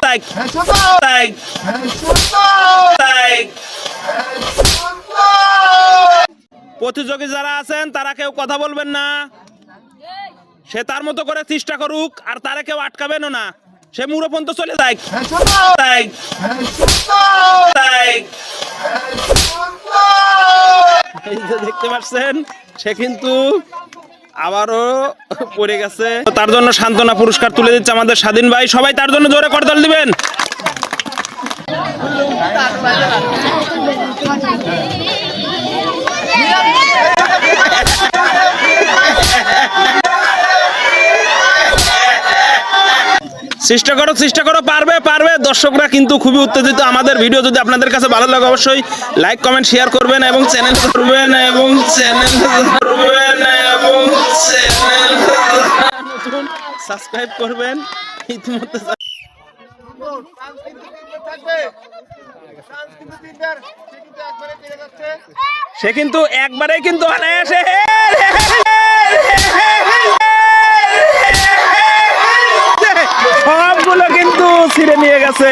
Like like like. প্রতিযোগী যারা আছেন তারা কেউ কথা বলবেন না, সে তার মতো করে চেষ্টা করুক, আর তারা কেউ আটকাবেনও না, সে মুড়ো পর্যন্ত চলে যায়। এই যে দেখতে পাচ্ছেন সে কিন্তু আবারও পড়ে গেছে। তার জন্য সান্ত্বনা পুরস্কার তুলে দিচ্ছে আমাদের স্বাধীন ভাই। সবাই তার জন্য জোরে করতাল দিবেন। চেষ্টা করো, পারবে পারবে। দর্শকরা কিন্তু খুবই উত্তেজিত। আমাদের ভিডিও যদি আপনাদের কাছে ভালো লাগে অবশ্যই লাইক কমেন্ট শেয়ার করবেন এবং চ্যানেল সাবস্ক্রাইব করবেন। ইতিমধ্যে সে কিন্তু একবারেই কিন্তু অনায়াসে সবগুলো কিন্তু ছিঁড়ে নিয়ে গেছে।